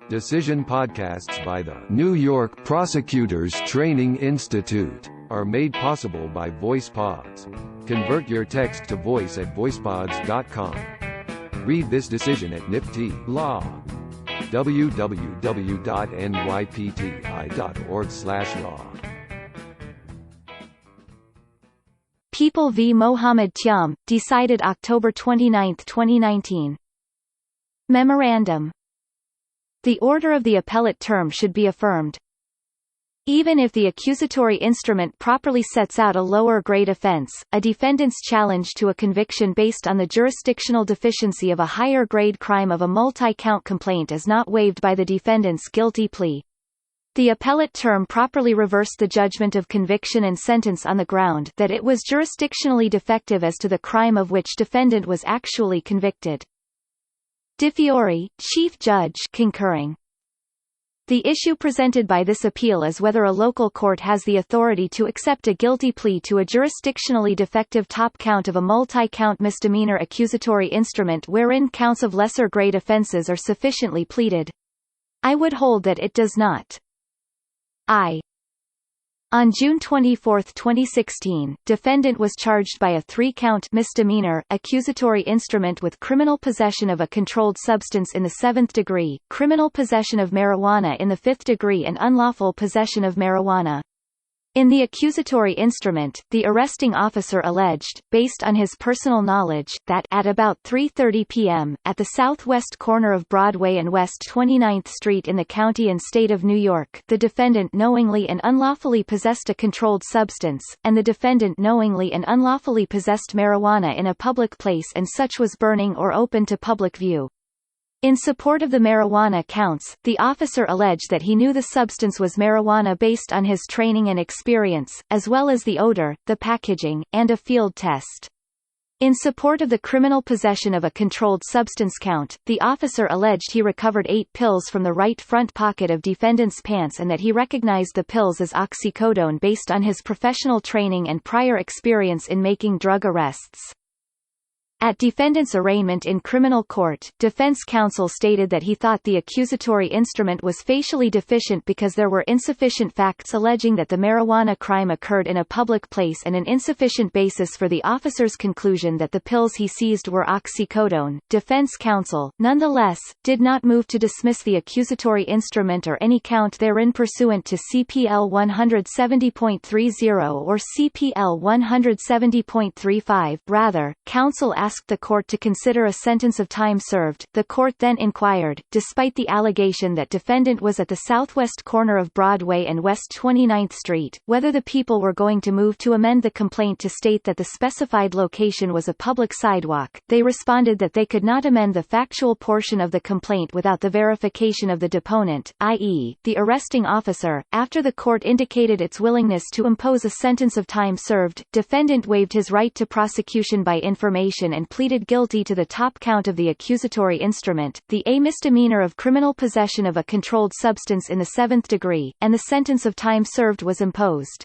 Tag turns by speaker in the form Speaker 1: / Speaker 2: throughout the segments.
Speaker 1: Decision podcasts by the New York Prosecutors Training Institute are made possible by VoicePods. Convert your text to voice at voicepods.com. Read this decision at NYPTI Law. www.nypti.org/law.
Speaker 2: People v. Mouhamed Thiam, decided October 29, 2019. Memorandum. The order of the appellate term should be affirmed. Even if the accusatory instrument properly sets out a lower-grade offense, a defendant's challenge to a conviction based on the jurisdictional deficiency of a higher-grade crime of a multi-count complaint is not waived by the defendant's guilty plea. The appellate term properly reversed the judgment of conviction and sentence on the ground that it was jurisdictionally defective as to the crime of which defendant was actually convicted. De Fiori, Chief Judge, concurring. The issue presented by this appeal is whether a local court has the authority to accept a guilty plea to a jurisdictionally defective top count of a multi-count misdemeanor accusatory instrument wherein counts of lesser-grade offenses are sufficiently pleaded. I would hold that it does not. On June 24, 2016, defendant was charged by a 3-count misdemeanor accusatory instrument with criminal possession of a controlled substance in the 7th degree, criminal possession of marijuana in the 5th degree and unlawful possession of marijuana. In the accusatory instrument, the arresting officer alleged, based on his personal knowledge, that at about 3:30 p.m., at the southwest corner of Broadway and West 29th Street in the county and state of New York, the defendant knowingly and unlawfully possessed a controlled substance, and the defendant knowingly and unlawfully possessed marijuana in a public place and such was burning or open to public view. In support of the marijuana counts, the officer alleged that he knew the substance was marijuana based on his training and experience, as well as the odor, the packaging, and a field test. In support of the criminal possession of a controlled substance count, the officer alleged he recovered 8 pills from the right front pocket of defendant's pants and that he recognized the pills as oxycodone based on his professional training and prior experience in making drug arrests. At defendant's arraignment in criminal court, defense counsel stated that he thought the accusatory instrument was facially deficient because there were insufficient facts alleging that the marijuana crime occurred in a public place and an insufficient basis for the officer's conclusion that the pills he seized were oxycodone. Defense counsel, nonetheless, did not move to dismiss the accusatory instrument or any count therein pursuant to CPL 170.30 or CPL 170.35. Rather, counsel asked the court to consider a sentence of time served. The court then inquired, despite the allegation that defendant was at the southwest corner of Broadway and West 29th Street, whether the people were going to move to amend the complaint to state that the specified location was a public sidewalk. They responded that they could not amend the factual portion of the complaint without the verification of the deponent, i.e., the arresting officer. After the court indicated its willingness to impose a sentence of time served, defendant waived his right to prosecution by information and pleaded guilty to the top count of the accusatory instrument, the A misdemeanor of criminal possession of a controlled substance in the 7th degree, and the sentence of time served was imposed.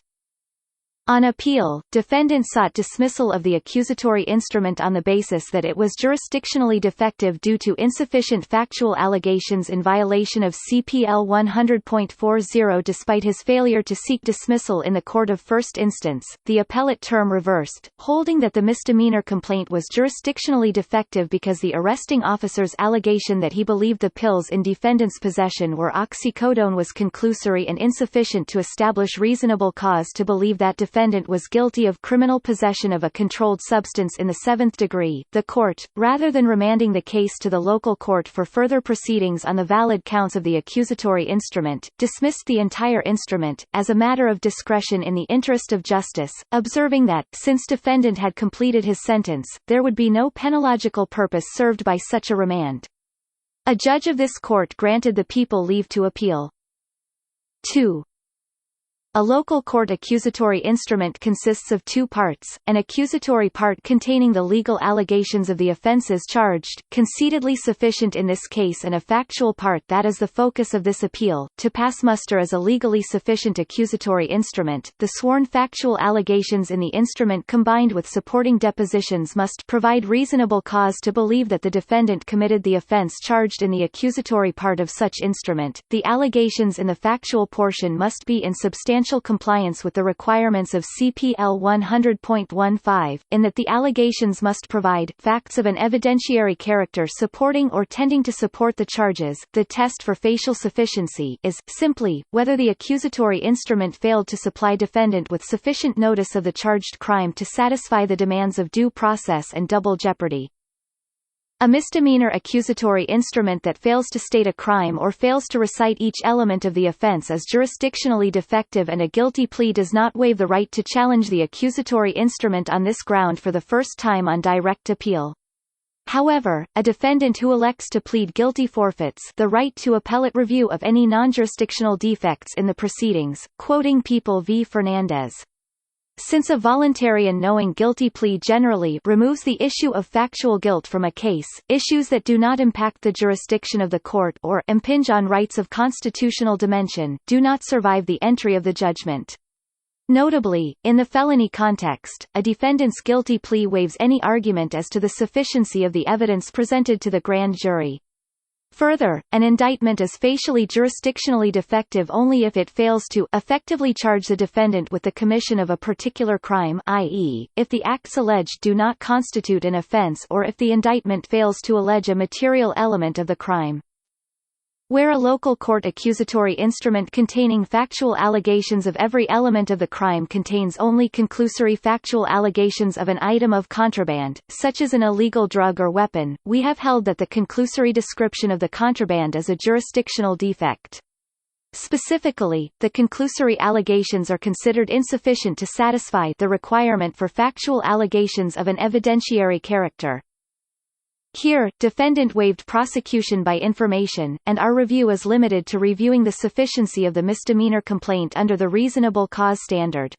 Speaker 2: On appeal, defendant sought dismissal of the accusatory instrument on the basis that it was jurisdictionally defective due to insufficient factual allegations in violation of CPL 100.40. Despite his failure to seek dismissal in the court of first instance, the appellate term reversed, holding that the misdemeanor complaint was jurisdictionally defective because the arresting officer's allegation that he believed the pills in defendant's possession were oxycodone was conclusory and insufficient to establish reasonable cause to believe that defendant was guilty of criminal possession of a controlled substance in the 7th degree. The court, rather than remanding the case to the local court for further proceedings on the valid counts of the accusatory instrument, dismissed the entire instrument, as a matter of discretion in the interest of justice, observing that, since defendant had completed his sentence, there would be no penological purpose served by such a remand. A judge of this court granted the people leave to appeal. 2. A local court accusatory instrument consists of two parts, an accusatory part containing the legal allegations of the offences charged, concededly sufficient in this case, and a factual part that is the focus of this appeal. To pass muster as a legally sufficient accusatory instrument, the sworn factual allegations in the instrument combined with supporting depositions must provide reasonable cause to believe that the defendant committed the offence charged in the accusatory part of such instrument. The allegations in the factual portion must be in substantial compliance with the requirements of CPL 100.15, in that the allegations must provide facts of an evidentiary character supporting or tending to support the charges. The test for facial sufficiency is, simply, whether the accusatory instrument failed to supply defendant with sufficient notice of the charged crime to satisfy the demands of due process and double jeopardy. A misdemeanor accusatory instrument that fails to state a crime or fails to recite each element of the offense is jurisdictionally defective, and a guilty plea does not waive the right to challenge the accusatory instrument on this ground for the first time on direct appeal. However, a defendant who elects to plead guilty forfeits the right to appellate review of any non-jurisdictional defects in the proceedings, quoting People v. Fernandez. Since a voluntary and knowing guilty plea generally removes the issue of factual guilt from a case, issues that do not impact the jurisdiction of the court or impinge on rights of constitutional dimension do not survive the entry of the judgment. Notably, in the felony context, a defendant's guilty plea waives any argument as to the sufficiency of the evidence presented to the grand jury. Further, an indictment is facially jurisdictionally defective only if it fails to effectively charge the defendant with the commission of a particular crime, i.e., if the acts alleged do not constitute an offense or if the indictment fails to allege a material element of the crime. Where a local court accusatory instrument containing factual allegations of every element of the crime contains only conclusory factual allegations of an item of contraband, such as an illegal drug or weapon, we have held that the conclusory description of the contraband is a jurisdictional defect. Specifically, the conclusory allegations are considered insufficient to satisfy the requirement for factual allegations of an evidentiary character. Here, defendant waived prosecution by information, and our review is limited to reviewing the sufficiency of the misdemeanor complaint under the reasonable cause standard.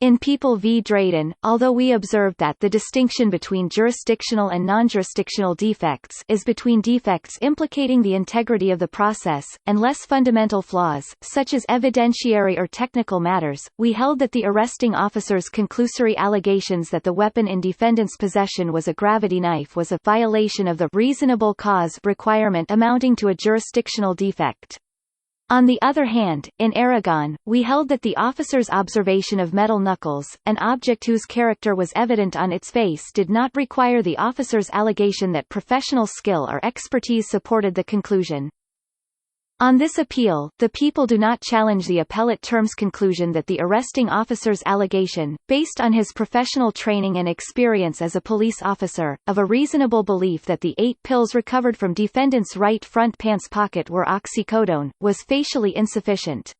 Speaker 2: In People v. Drayden, although we observed that the distinction between jurisdictional and non-jurisdictional defects is between defects implicating the integrity of the process, and less fundamental flaws, such as evidentiary or technical matters, we held that the arresting officer's conclusory allegations that the weapon in defendant's possession was a gravity knife was a violation of the reasonable cause requirement amounting to a jurisdictional defect. On the other hand, in Aragon, we held that the officer's observation of metal knuckles, an object whose character was evident on its face, did not require the officer's allegation that professional skill or expertise supported the conclusion. On this appeal, the people do not challenge the appellate term's conclusion that the arresting officer's allegation, based on his professional training and experience as a police officer, of a reasonable belief that the 8 pills recovered from defendant's right front pants pocket were oxycodone, was facially insufficient.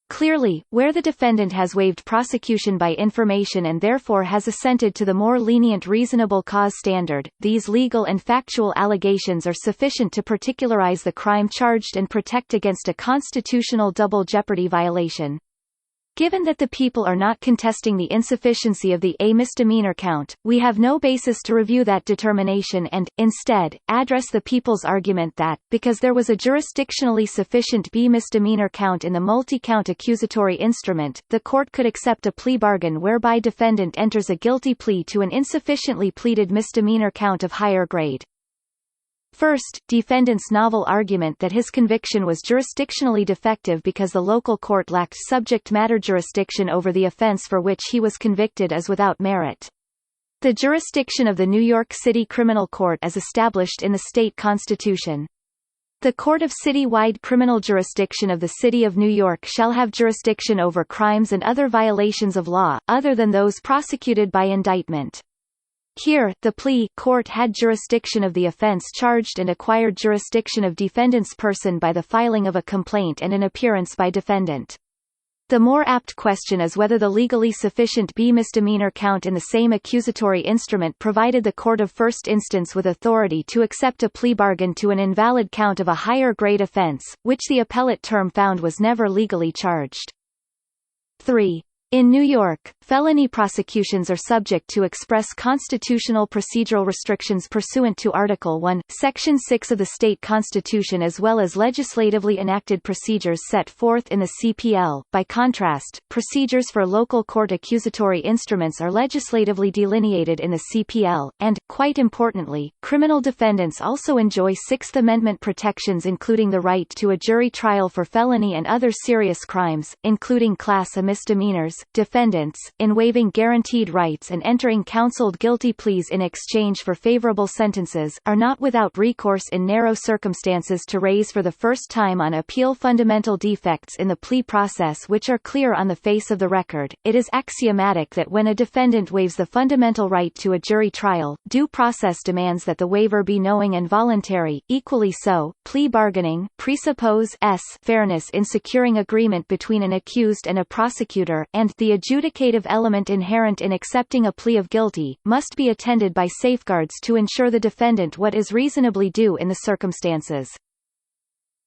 Speaker 2: Clearly, where the defendant has waived prosecution by information and therefore has assented to the more lenient reasonable cause standard, these legal and factual allegations are sufficient to particularize the crime charged and protect against a constitutional double jeopardy violation. Given that the people are not contesting the insufficiency of the A misdemeanor count, we have no basis to review that determination and, instead, address the people's argument that, because there was a jurisdictionally sufficient B misdemeanor count in the multi-count accusatory instrument, the court could accept a plea bargain whereby defendant enters a guilty plea to an insufficiently pleaded misdemeanor count of higher grade. First, defendant's novel argument that his conviction was jurisdictionally defective because the local court lacked subject matter jurisdiction over the offense for which he was convicted is without merit. The jurisdiction of the New York City Criminal Court is established in the state constitution. The Court of City-wide Criminal Jurisdiction of the City of New York shall have jurisdiction over crimes and other violations of law, other than those prosecuted by indictment. Here, the plea court had jurisdiction of the offense charged and acquired jurisdiction of defendant's person by the filing of a complaint and an appearance by defendant. The more apt question is whether the legally sufficient B misdemeanor count in the same accusatory instrument provided the court of first instance with authority to accept a plea bargain to an invalid count of a higher grade offense, which the appellate term found was never legally charged. 3. In New York, felony prosecutions are subject to express constitutional procedural restrictions pursuant to Article 1, Section 6 of the state constitution, as well as legislatively enacted procedures set forth in the CPL. By contrast, procedures for local court accusatory instruments are legislatively delineated in the CPL, and, quite importantly, criminal defendants also enjoy Sixth Amendment protections, including the right to a jury trial for felony and other serious crimes, including Class A misdemeanors. Defendants, in waiving guaranteed rights and entering counseled guilty pleas in exchange for favorable sentences, are not without recourse in narrow circumstances to raise for the first time on appeal fundamental defects in the plea process which are clear on the face of the record. It is axiomatic that when a defendant waives the fundamental right to a jury trial, due process demands that the waiver be knowing and voluntary. Equally so, plea bargaining presupposes fairness in securing agreement between an accused and a prosecutor, and the adjudicative element inherent in accepting a plea of guilty must be attended by safeguards to ensure the defendant what is reasonably due in the circumstances.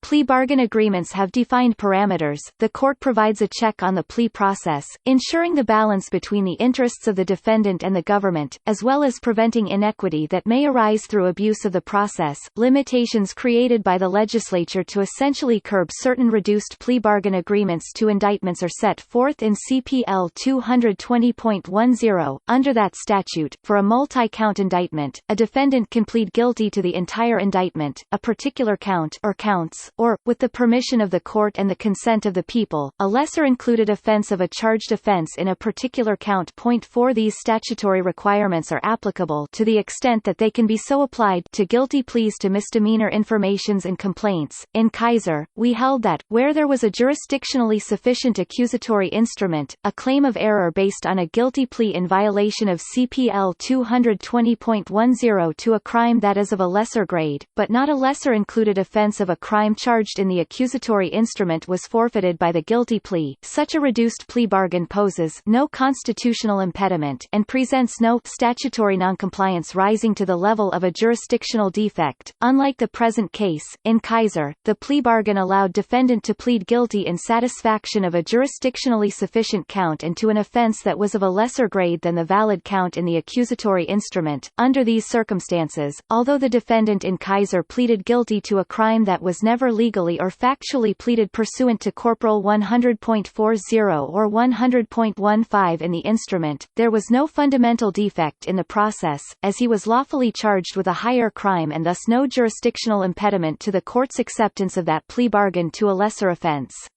Speaker 2: Plea bargain agreements have defined parameters. The court provides a check on the plea process, ensuring the balance between the interests of the defendant and the government, as well as preventing inequity that may arise through abuse of the process. Limitations created by the legislature to essentially curb certain reduced plea bargain agreements to indictments are set forth in CPL 220.10. Under that statute, for a multi-count indictment, a defendant can plead guilty to the entire indictment, a particular count or counts, or, with the permission of the court and the consent of the people, a lesser-included offense of a charged offense in a particular count. 4. These statutory requirements are applicable to the extent that they can be so applied to guilty pleas to misdemeanor informations and complaints. In Kaiser, we held that, where there was a jurisdictionally sufficient accusatory instrument, a claim of error based on a guilty plea in violation of CPL 220.10 to a crime that is of a lesser grade, but not a lesser-included offense of a crime charged in the accusatory instrument, was forfeited by the guilty plea. Such a reduced plea bargain poses no constitutional impediment and presents no statutory noncompliance rising to the level of a jurisdictional defect. Unlike the present case, in Kaiser, the plea bargain allowed defendant to plead guilty in satisfaction of a jurisdictionally sufficient count and to an offense that was of a lesser grade than the valid count in the accusatory instrument. Under these circumstances, although the defendant in Kaiser pleaded guilty to a crime that was never legally or factually pleaded pursuant to Corporal 100.40 or 100.15 in the instrument, there was no fundamental defect in the process, as he was lawfully charged with a higher crime and thus no jurisdictional impediment to the court's acceptance of that plea bargain to a lesser offense.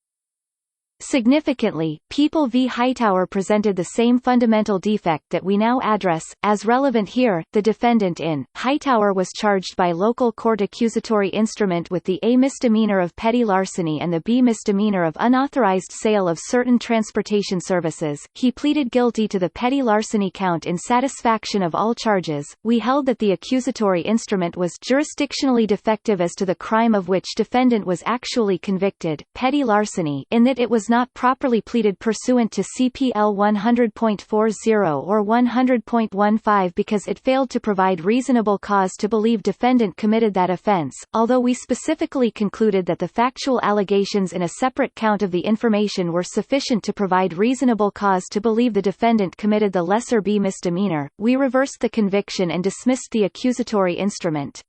Speaker 2: Significantly, People v. Hightower presented the same fundamental defect that we now address. As relevant here, the defendant in Hightower was charged by local court accusatory instrument with the A misdemeanor of petty larceny and the B misdemeanor of unauthorized sale of certain transportation services. He pleaded guilty to the petty larceny count in satisfaction of all charges. We held that the accusatory instrument was jurisdictionally defective as to the crime of which defendant was actually convicted, petty larceny, in that it was not properly pleaded pursuant to CPL 100.40 or 100.15 because it failed to provide reasonable cause to believe defendant committed that offense, although we specifically concluded that the factual allegations in a separate count of the information were sufficient to provide reasonable cause to believe the defendant committed the lesser B misdemeanor. We reversed the conviction and dismissed the accusatory instrument.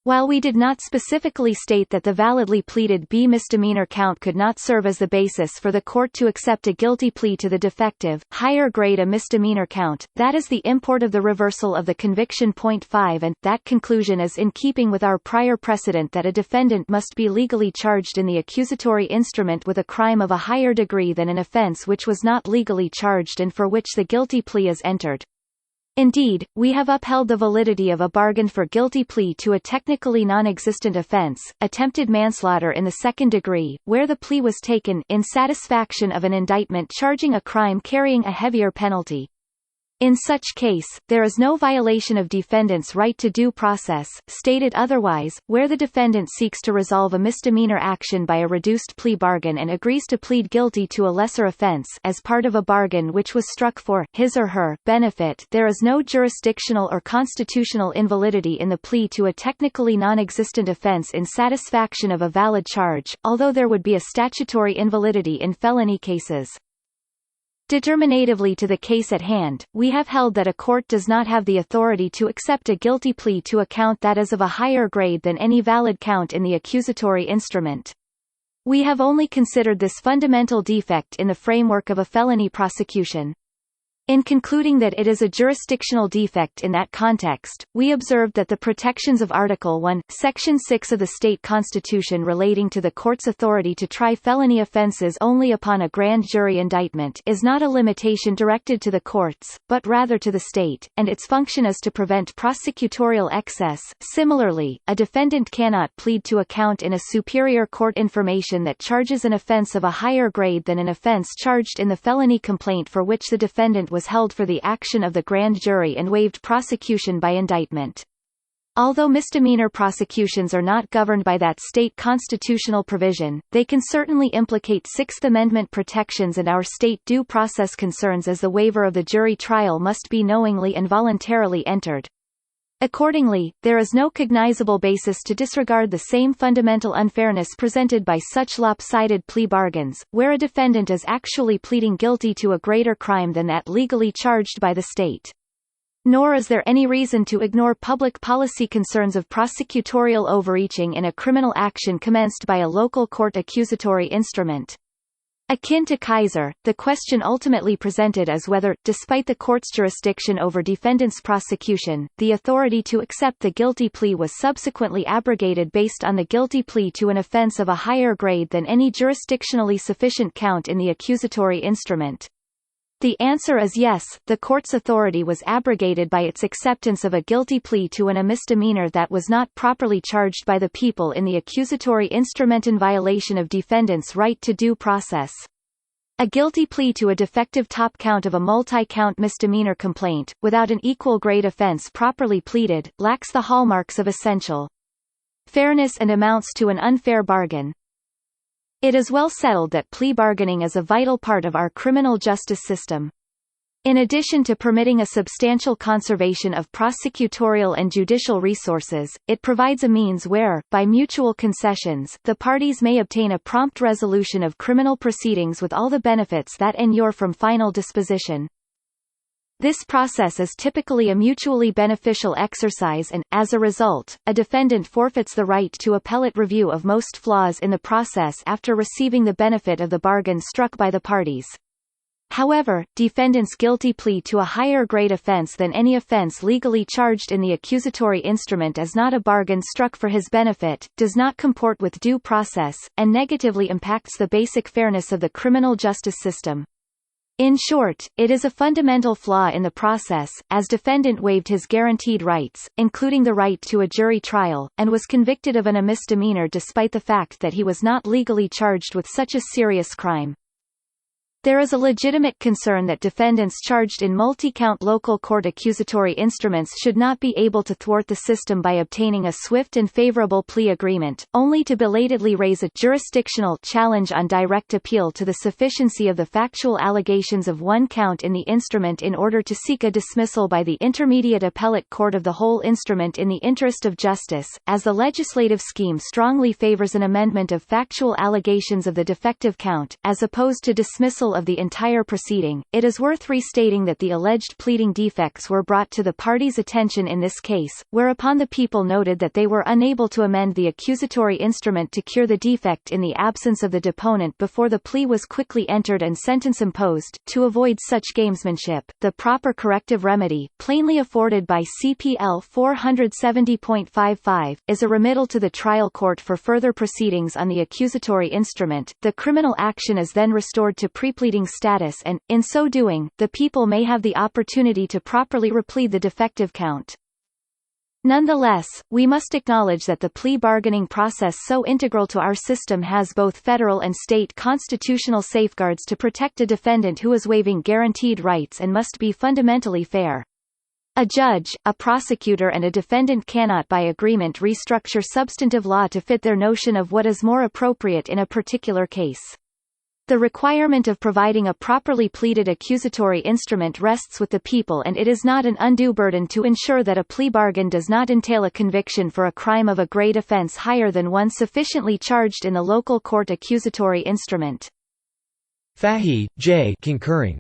Speaker 2: While we did not specifically state that the validly pleaded B misdemeanor count could not serve as the basis for the court to accept a guilty plea to the defective, higher grade A misdemeanor count, that is the import of the reversal of the conviction. 5 and that conclusion is in keeping with our prior precedent that a defendant must be legally charged in the accusatory instrument with a crime of a higher degree than an offense which was not legally charged and for which the guilty plea is entered. Indeed, we have upheld the validity of a bargain for guilty plea to a technically non-existent offense, attempted manslaughter in the second degree, where the plea was taken in satisfaction of an indictment charging a crime carrying a heavier penalty. In such case, there is no violation of defendant's right to due process. Stated otherwise, where the defendant seeks to resolve a misdemeanor action by a reduced plea bargain and agrees to plead guilty to a lesser offense as part of a bargain which was struck for his or her benefit, there is no jurisdictional or constitutional invalidity in the plea to a technically non-existent offense in satisfaction of a valid charge, although there would be a statutory invalidity in felony cases. Determinatively to the case at hand, we have held that a court does not have the authority to accept a guilty plea to a count that is of a higher grade than any valid count in the accusatory instrument. We have only considered this fundamental defect in the framework of a felony prosecution. In concluding that it is a jurisdictional defect in that context, we observed that the protections of Article 1, Section 6 of the state constitution relating to the court's authority to try felony offenses only upon a grand jury indictment is not a limitation directed to the courts, but rather to the state, and its function is to prevent prosecutorial excess. Similarly, a defendant cannot plead to a count in a superior court information that charges an offense of a higher grade than an offense charged in the felony complaint for which the defendant was held for the action of the grand jury and waived prosecution by indictment. Although misdemeanor prosecutions are not governed by that state constitutional provision, they can certainly implicate Sixth Amendment protections and our state due process concerns, as the waiver of the jury trial must be knowingly and voluntarily entered. Accordingly, there is no cognizable basis to disregard the same fundamental unfairness presented by such lopsided plea bargains, where a defendant is actually pleading guilty to a greater crime than that legally charged by the state. Nor is there any reason to ignore public policy concerns of prosecutorial overreaching in a criminal action commenced by a local court accusatory instrument. Akin to Kaiser, the question ultimately presented is whether, despite the court's jurisdiction over defendant's prosecution, the authority to accept the guilty plea was subsequently abrogated based on the guilty plea to an offense of a higher grade than any jurisdictionally sufficient count in the accusatory instrument. The answer is yes, the court's authority was abrogated by its acceptance of a guilty plea to a misdemeanor that was not properly charged by the people in the accusatory instrument in violation of defendant's right to due process. A guilty plea to a defective top count of a multi-count misdemeanor complaint, without an equal grade offense properly pleaded, lacks the hallmarks of essential fairness and amounts to an unfair bargain. It is well settled that plea bargaining is a vital part of our criminal justice system. In addition to permitting a substantial conservation of prosecutorial and judicial resources, it provides a means where, by mutual concessions, the parties may obtain a prompt resolution of criminal proceedings with all the benefits that inure from final disposition. This process is typically a mutually beneficial exercise and, as a result, a defendant forfeits the right to appellate review of most flaws in the process after receiving the benefit of the bargain struck by the parties. However, defendant's guilty plea to a higher grade offense than any offense legally charged in the accusatory instrument is not a bargain struck for his benefit, does not comport with due process, and negatively impacts the basic fairness of the criminal justice system. In short, it is a fundamental flaw in the process, as defendant waived his guaranteed rights, including the right to a jury trial, and was convicted of a misdemeanor despite the fact that he was not legally charged with such a serious crime. There is a legitimate concern that defendants charged in multi-count local court accusatory instruments should not be able to thwart the system by obtaining a swift and favorable plea agreement, only to belatedly raise a jurisdictional challenge on direct appeal to the sufficiency of the factual allegations of one count in the instrument in order to seek a dismissal by the intermediate appellate court of the whole instrument in the interest of justice, as the legislative scheme strongly favors an amendment of factual allegations of the defective count, as opposed to dismissal of the entire proceeding. It is worth restating that the alleged pleading defects were brought to the parties' attention in this case, whereupon the people noted that they were unable to amend the accusatory instrument to cure the defect in the absence of the deponent before the plea was quickly entered and sentence imposed. To avoid such gamesmanship, the proper corrective remedy, plainly afforded by CPL 470.55, is a remittal to the trial court for further proceedings on the accusatory instrument. The criminal action is then restored to pre-pleading status and, in so doing, the people may have the opportunity to properly replead the defective count. Nonetheless, we must acknowledge that the plea bargaining process so integral to our system has both federal and state constitutional safeguards to protect a defendant who is waiving guaranteed rights and must be fundamentally fair. A judge, a prosecutor and a defendant cannot by agreement restructure substantive law to fit their notion of what is more appropriate in a particular case. The requirement of providing a properly pleaded accusatory instrument rests with the people, and it is not an undue burden to ensure that a plea bargain does not entail a conviction for a crime of a grade offense higher than one sufficiently charged in the local court accusatory instrument.
Speaker 3: Fahy, J. Concurring.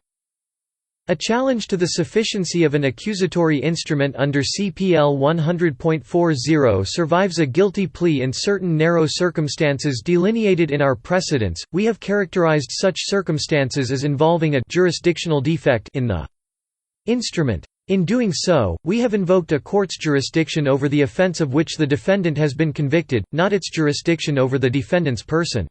Speaker 3: A challenge to the sufficiency of an accusatory instrument under CPL 100.40 survives a guilty plea in certain narrow circumstances delineated in our precedents. We have characterized such circumstances as involving a jurisdictional defect in the instrument. In doing so, we have invoked a court's jurisdiction over the offense of which the defendant has been convicted, not its jurisdiction over the defendant's person.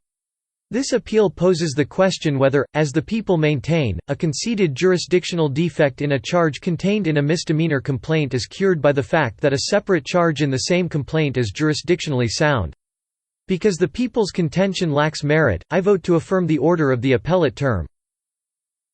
Speaker 3: This appeal poses the question whether, as the people maintain, a conceded jurisdictional defect in a charge contained in a misdemeanor complaint is cured by the fact that a separate charge in the same complaint is jurisdictionally sound. Because the people's contention lacks merit, I vote to affirm the order of the appellate term.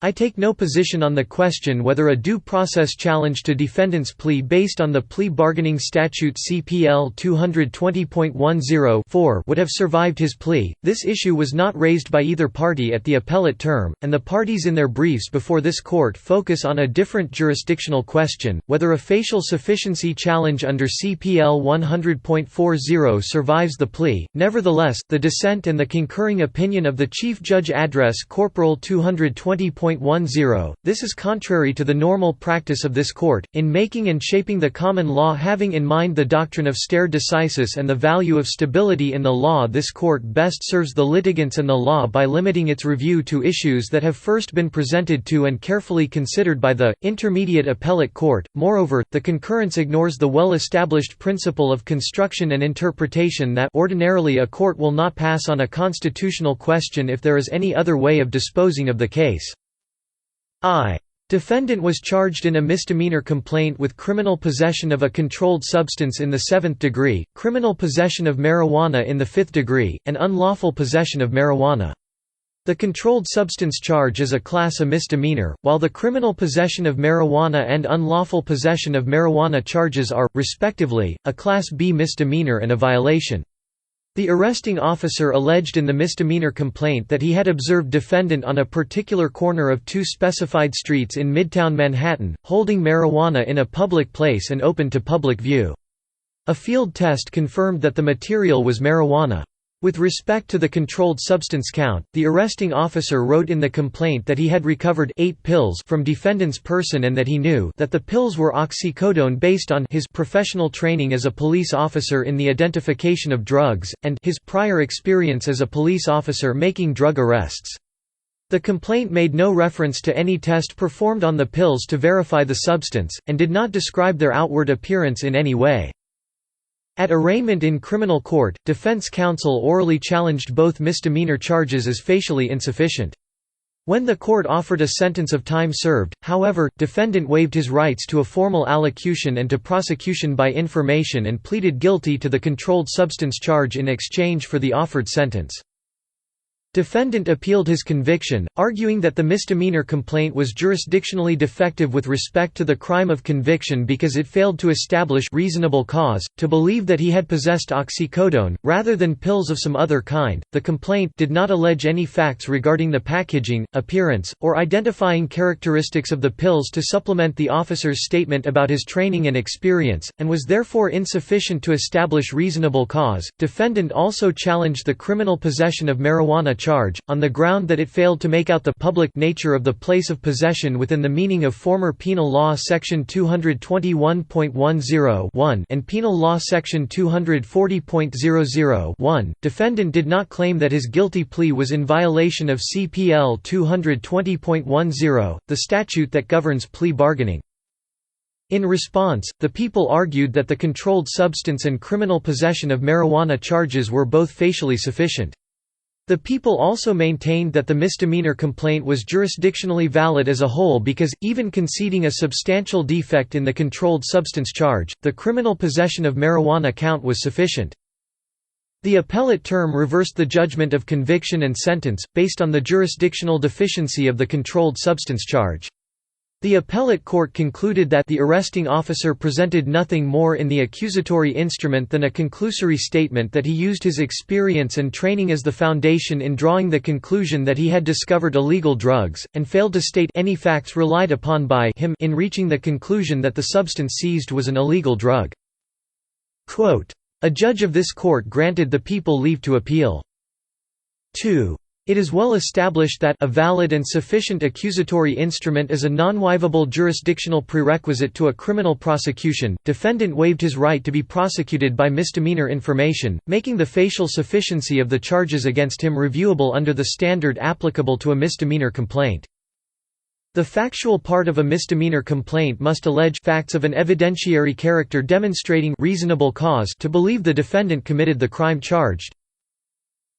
Speaker 3: I take no position on the question whether a due process challenge to defendant's plea based on the plea bargaining statute CPL 220.10 would have survived his plea. This issue was not raised by either party at the appellate term, and the parties in their briefs before this court focus on a different jurisdictional question, whether a facial sufficiency challenge under CPL 100.40 survives the plea. Nevertheless, the dissent and the concurring opinion of the Chief Judge Address Corporal 220.10. This is contrary to the normal practice of this court, in making and shaping the common law having in mind the doctrine of stare decisis and the value of stability in the law. This court best serves the litigants and the law by limiting its review to issues that have first been presented to and carefully considered by the intermediate appellate court. Moreover, the concurrence ignores the well-established principle of construction and interpretation that ordinarily a court will not pass on a constitutional question if there is any other way of disposing of the case. Defendant was charged in a misdemeanor complaint with criminal possession of a controlled substance in the 7th degree, criminal possession of marijuana in the 5th degree, and unlawful possession of marijuana. The controlled substance charge is a Class A misdemeanor, while the criminal possession of marijuana and unlawful possession of marijuana charges are, respectively, a Class B misdemeanor and a violation. The arresting officer alleged in the misdemeanor complaint that he had observed defendant on a particular corner of two specified streets in Midtown Manhattan, holding marijuana in a public place and open to public view. A field test confirmed that the material was marijuana. With respect to the controlled substance count, the arresting officer wrote in the complaint that he had recovered 8 pills from defendant's person and that he knew that the pills were oxycodone based on his professional training as a police officer in the identification of drugs, and his prior experience as a police officer making drug arrests. The complaint made no reference to any test performed on the pills to verify the substance, and did not describe their outward appearance in any way. At arraignment in criminal court, defense counsel orally challenged both misdemeanor charges as facially insufficient. When the court offered a sentence of time served, however, defendant waived his rights to a formal allocution and to prosecution by information and pleaded guilty to the controlled substance charge in exchange for the offered sentence. Defendant appealed his conviction, arguing that the misdemeanor complaint was jurisdictionally defective with respect to the crime of conviction because it failed to establish reasonable cause to believe that he had possessed oxycodone, rather than pills of some other kind. The complaint did not allege any facts regarding the packaging, appearance, or identifying characteristics of the pills to supplement the officer's statement about his training and experience, and was therefore insufficient to establish reasonable cause. Defendant also challenged the criminal possession of marijuana charge, on the ground that it failed to make out the public nature of the place of possession within the meaning of former Penal Law Section 221.10 and Penal Law Section 240.00 Defendant did not claim that his guilty plea was in violation of CPL 220.10, the statute that governs plea bargaining. In response, the people argued that the controlled substance and criminal possession of marijuana charges were both facially sufficient. The people also maintained that the misdemeanor complaint was jurisdictionally valid as a whole because, even conceding a substantial defect in the controlled substance charge, the criminal possession of marijuana count was sufficient. The appellate term reversed the judgment of conviction and sentence, based on the jurisdictional deficiency of the controlled substance charge. The appellate court concluded that the arresting officer presented nothing more in the accusatory instrument than a conclusory statement that he used his experience and training as the foundation in drawing the conclusion that he had discovered illegal drugs, and failed to state any facts relied upon by him in reaching the conclusion that the substance seized was an illegal drug. Quote, "A judge of this court granted the people leave to appeal." 2. It is well established that a valid and sufficient accusatory instrument is a non-waivable jurisdictional prerequisite to a criminal prosecution. Defendant waived his right to be prosecuted by misdemeanor information, making the facial sufficiency of the charges against him reviewable under the standard applicable to a misdemeanor complaint. The factual part of a misdemeanor complaint must allege facts of an evidentiary character demonstrating reasonable cause to believe the defendant committed the crime charged.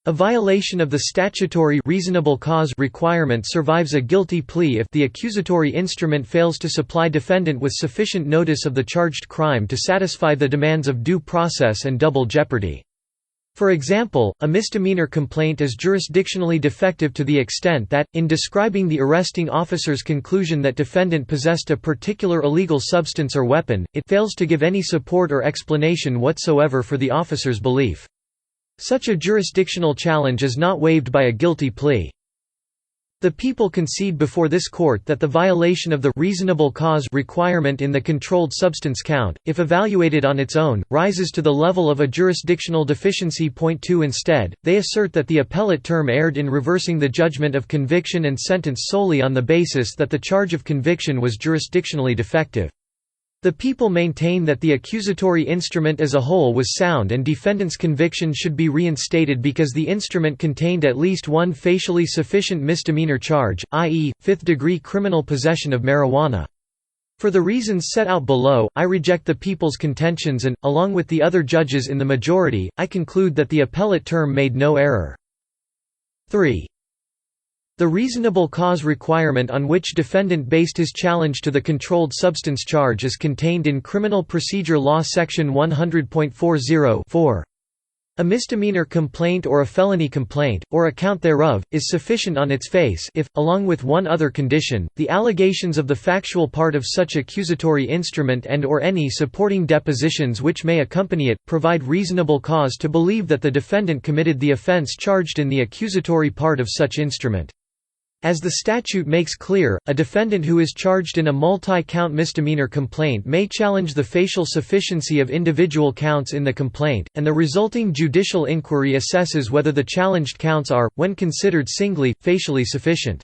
Speaker 3: A violation of the statutory reasonable cause requirement survives a guilty plea if the accusatory instrument fails to supply defendant with sufficient notice of the charged crime to satisfy the demands of due process and double jeopardy. For example, a misdemeanor complaint is jurisdictionally defective to the extent that, in describing the arresting officer's conclusion that defendant possessed a particular illegal substance or weapon, it fails to give any support or explanation whatsoever for the officer's belief. Such a jurisdictional challenge is not waived by a guilty plea. The people concede before this court that the violation of the reasonable cause requirement in the controlled substance count, if evaluated on its own, rises to the level of a jurisdictional deficiency. 2 Instead, they assert that the appellate term erred in reversing the judgment of conviction and sentence solely on the basis that the charge of conviction was jurisdictionally defective. The people maintain that the accusatory instrument as a whole was sound and defendant's conviction should be reinstated because the instrument contained at least one facially sufficient misdemeanor charge, i.e., fifth-degree criminal possession of marijuana. For the reasons set out below, I reject the people's contentions and, along with the other judges in the majority, I conclude that the appellate term made no error. 3. The reasonable cause requirement on which defendant based his challenge to the controlled substance charge is contained in Criminal Procedure Law Section 100.40(4). A misdemeanor complaint or a felony complaint, or account thereof, is sufficient on its face if, along with one other condition, the allegations of the factual part of such accusatory instrument and or any supporting depositions which may accompany it, provide reasonable cause to believe that the defendant committed the offense charged in the accusatory part of such instrument. As the statute makes clear, a defendant who is charged in a multi-count misdemeanor complaint may challenge the facial sufficiency of individual counts in the complaint, and the resulting judicial inquiry assesses whether the challenged counts are, when considered singly, facially sufficient.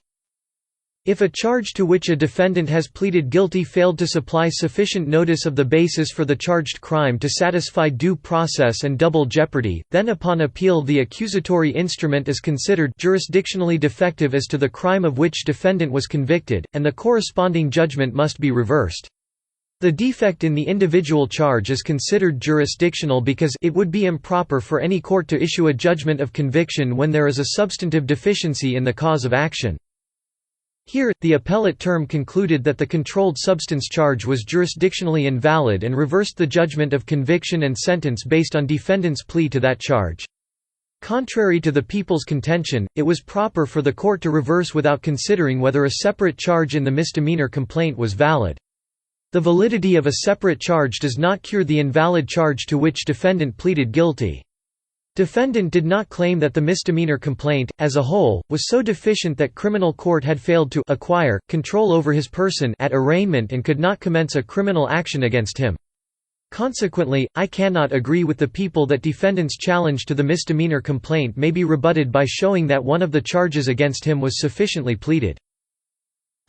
Speaker 3: If a charge to which a defendant has pleaded guilty failed to supply sufficient notice of the basis for the charged crime to satisfy due process and double jeopardy, then upon appeal the accusatory instrument is considered jurisdictionally defective as to the crime of which defendant was convicted, and the corresponding judgment must be reversed. The defect in the individual charge is considered jurisdictional because it would be improper for any court to issue a judgment of conviction when there is a substantive deficiency in the cause of action. Here, the appellate term concluded that the controlled substance charge was jurisdictionally invalid and reversed the judgment of conviction and sentence based on defendant's plea to that charge. Contrary to the people's contention, it was proper for the court to reverse without considering whether a separate charge in the misdemeanor complaint was valid. The validity of a separate charge does not cure the invalid charge to which defendant pleaded guilty. Defendant did not claim that the misdemeanor complaint, as a whole, was so deficient that criminal court had failed to acquire control over his person at arraignment and could not commence a criminal action against him. Consequently, I cannot agree with the people that defendant's challenge to the misdemeanor complaint may be rebutted by showing that one of the charges against him was sufficiently pleaded.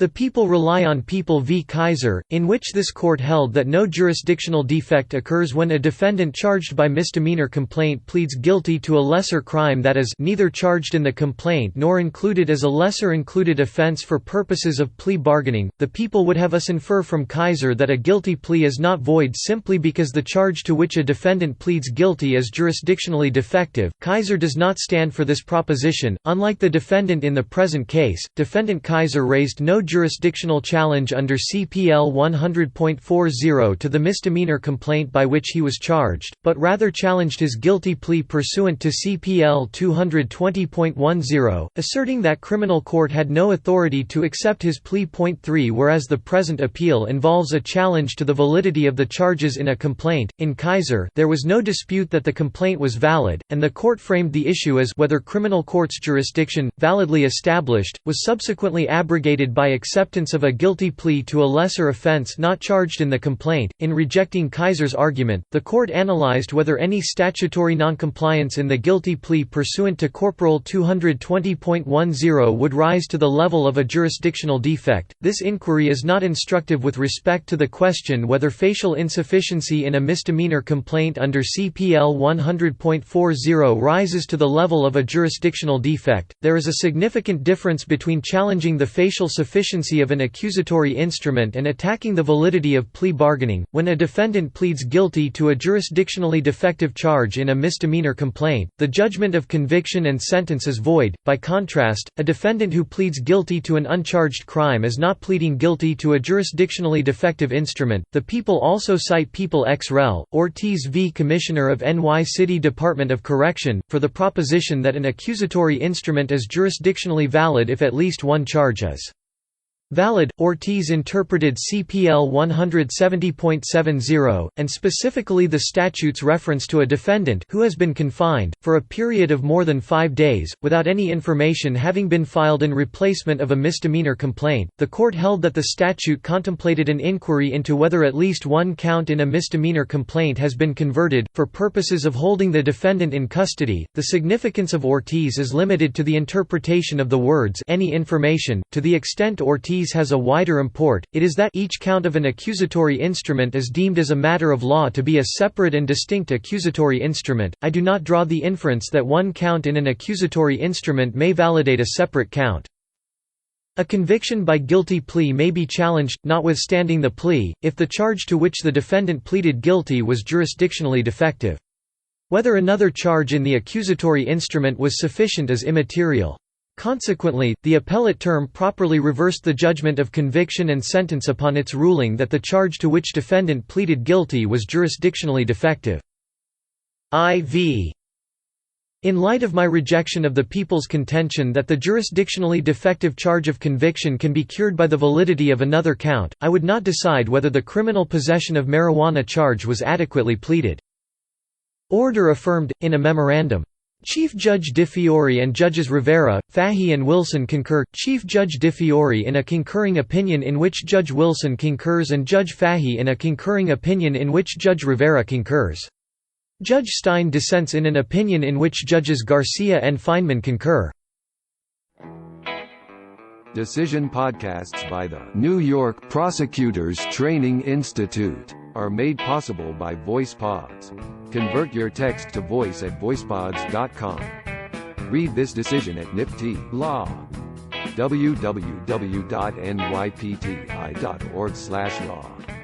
Speaker 3: The people rely on People v. Kaiser, in which this court held that no jurisdictional defect occurs when a defendant charged by misdemeanor complaint pleads guilty to a lesser crime that is neither charged in the complaint nor included as a lesser included offense for purposes of plea bargaining. The people would have us infer from Kaiser that a guilty plea is not void simply because the charge to which a defendant pleads guilty is jurisdictionally defective. Kaiser does not stand for this proposition. Unlike the defendant in the present case, defendant Kaiser raised no jurisdictional challenge under CPL 100.40 to the misdemeanor complaint by which he was charged, but rather challenged his guilty plea pursuant to CPL 220.10, asserting that criminal court had no authority to accept his plea. 3 Whereas the present appeal involves a challenge to the validity of the charges in a complaint, in Kaiser there was no dispute that the complaint was valid, and the court framed the issue as whether criminal court's jurisdiction, validly established, was subsequently abrogated by acceptance of a guilty plea to a lesser offense not charged in the complaint. In rejecting Kaiser's argument, the court analyzed whether any statutory noncompliance in the guilty plea pursuant to Corporal 220.10 would rise to the level of a jurisdictional defect. This inquiry is not instructive with respect to the question whether facial insufficiency in a misdemeanor complaint under CPL 100.40 rises to the level of a jurisdictional defect. There is a significant difference between challenging the facial sufficiency of an accusatory instrument and attacking the validity of plea bargaining. When a defendant pleads guilty to a jurisdictionally defective charge in a misdemeanor complaint, the judgment of conviction and sentence is void. By contrast, a defendant who pleads guilty to an uncharged crime is not pleading guilty to a jurisdictionally defective instrument. The people also cite People ex rel. Ortiz v. Commissioner of NY City Department of Correction, for the proposition that an accusatory instrument is jurisdictionally valid if at least one charge is valid. Ortiz interpreted CPL 170.70, and specifically the statute's reference to a defendant who has been confined, for a period of more than 5 days, without any information having been filed in replacement of a misdemeanor complaint. The court held that the statute contemplated an inquiry into whether at least one count in a misdemeanor complaint has been converted. For purposes of holding the defendant in custody, the significance of Ortiz is limited to the interpretation of the words any information. To the extent Ortiz has a wider import, it is that each count of an accusatory instrument is deemed as a matter of law to be a separate and distinct accusatory instrument. I do not draw the inference that one count in an accusatory instrument may validate a separate count. A conviction by guilty plea may be challenged, notwithstanding the plea, if the charge to which the defendant pleaded guilty was jurisdictionally defective. Whether another charge in the accusatory instrument was sufficient is immaterial. Consequently, the appellate term properly reversed the judgment of conviction and sentence upon its ruling that the charge to which defendant pleaded guilty was jurisdictionally defective. IV. In light of my rejection of the people's contention that the jurisdictionally defective charge of conviction can be cured by the validity of another count, I would not decide whether the criminal possession of marijuana charge was adequately pleaded. Order affirmed. In a memorandum, Chief Judge DeFiore and Judges Rivera, Fahy and Wilson concur. Chief Judge DeFiore in a concurring opinion in which Judge Wilson concurs and Judge Fahy in a concurring opinion in which Judge Rivera concurs. Judge Stein dissents in an opinion in which Judges Garcia and Feynman concur.
Speaker 1: Decision podcasts by the New York Prosecutors Training Institute are made possible by VoicePods. Convert your text to voice at voicepods.com. Read this decision at NYPT Law. www.nypti.org/law